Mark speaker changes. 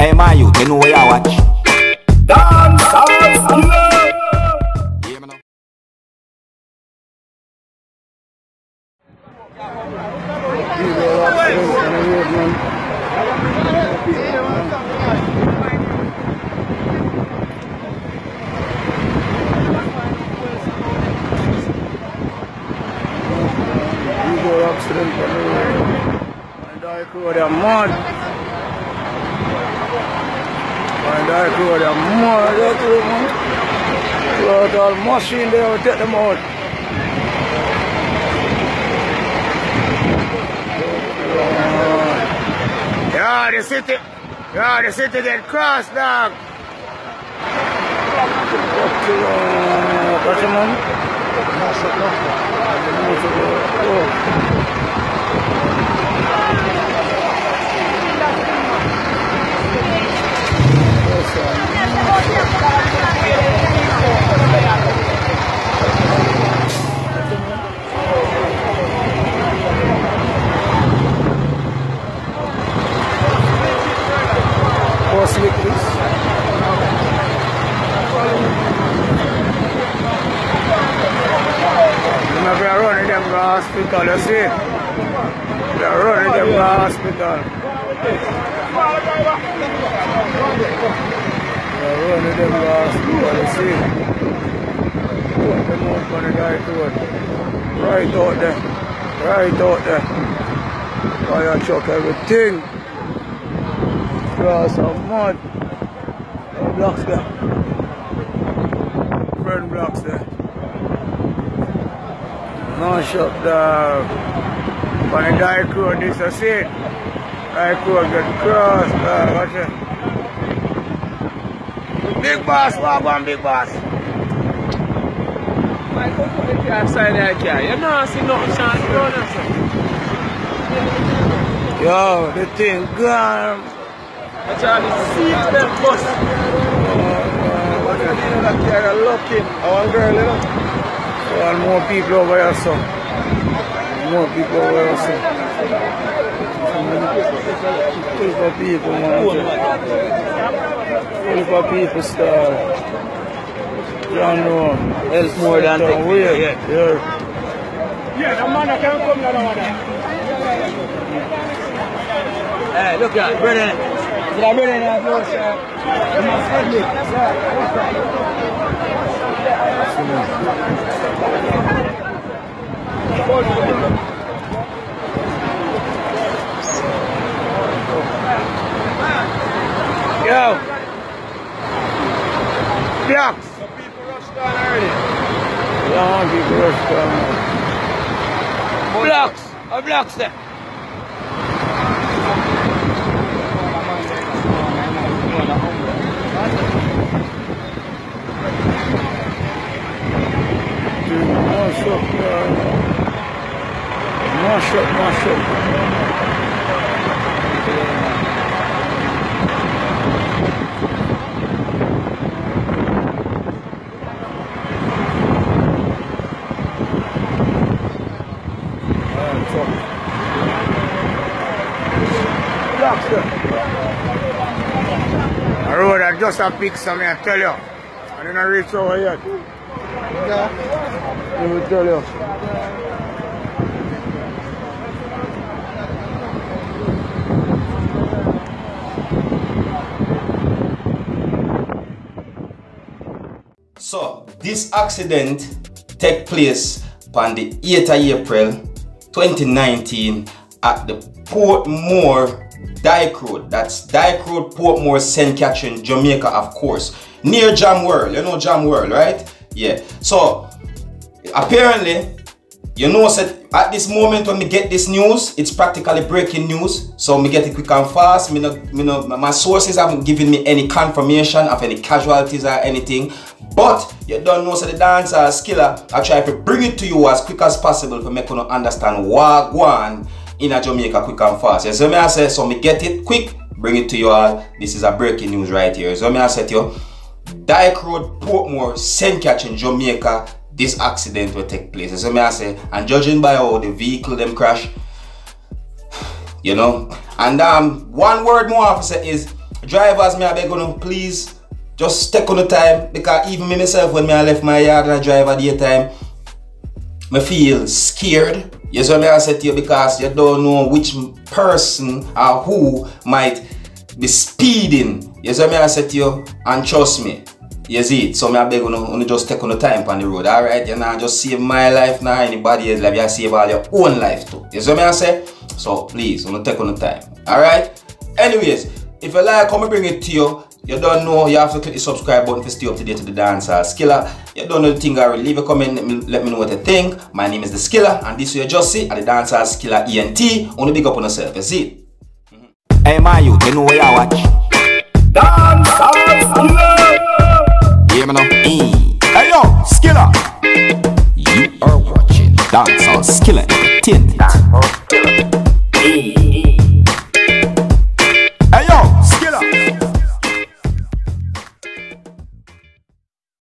Speaker 1: Hey, my youth, you know where you watch? Dancehall. Yeah, man.
Speaker 2: Accident on the road. And Dyke Rd are mad. And Dyke Rd are mad. That's it, man. Got all machine there, take them out. Yeah, the city get crossed, dog. Catch him, man. We are running them to the hospital, you see? We are running them to the hospital. We are running them to the hospital, you see? Put them up on the Dyke Rd. Right out there. Right out there. Fire truck, everything. Grass of mud. No blocks there. Friend blocks there. Mash up dog. On the Dyke Rd, this is it. Dyke Rd get crossed, dog. Watch it. Big boss, walk on, big boss.
Speaker 3: Michael, put the car outside that car. You don't see nothing chance down there,
Speaker 2: Yo, the thing gone.
Speaker 3: Watch all the seats them bus.
Speaker 2: Watch it. That car are looking. One girl, you know. And more people over here, so. More people over here, so. Full for people, man. Full for people, star. John, no.
Speaker 3: Else more than take
Speaker 2: weird. Yeah.
Speaker 3: Yeah, the man that can come down there. Hey, look at brother. Is that brother in that door, sir? You must help me.
Speaker 2: Yo! Blocks!
Speaker 3: Some people rush down already.
Speaker 2: Yeah, people rush down.
Speaker 3: Blocks! Or blocks there?
Speaker 2: Mash up. The road I just a pick some, I tell you. I didn't reach over yet. I will tell you.
Speaker 1: So, this accident took place on the 8th of April 2019 at the Portmore Dyke Rd. That's Dyke Rd, Portmore, St. Catherine, Jamaica, of course. Near Jam World. You know Jam World, right? Yeah. So, apparently, you know, at this moment when we get this news, it's practically breaking news. So, me get it quick and fast. My sources haven't given me any confirmation of any casualties or anything. But, you don't know, so the Dancehall I try to bring it to you as quick as possible to make you understand what going in a Jamaica quick and fast. You see me I say, so me get it quick, bring it to you all. This is a breaking news right here. So me I said to you, Dyke Rd, Portmore, St. Catherine, Jamaica, this accident will take place. So me I say, and judging by how the vehicle them crash, you know, and one word more officer is Drivers, me I beg you, please just take on the time, because even me myself, when I left my yard and I drive at daytime, I feel scared. You see what I say to you, because you don't know which person or who might be speeding. You see what I say to you, and trust me. You see it. So I beg you just take on the time on the road. Alright, you know, just save my life now, anybody else's life, you save all your own life too. You see what I say? So please, take on the time. Alright? Anyways, if you like, come bring it to you. You don't know, you have to click the subscribe button to stay up to date with the Dancehall Skilla. You don't know the thing already, leave a comment, let me know what you think. My name is the Skilla, and this you just see at the Dancehall Skilla ENT. Only big up on yourself, you see it?
Speaker 3: Hey my youth, you know where you watch? Dancehall Skilla! Hear me now? Hey yo, Skilla! You are watching Dancehall Skilla Entertainment.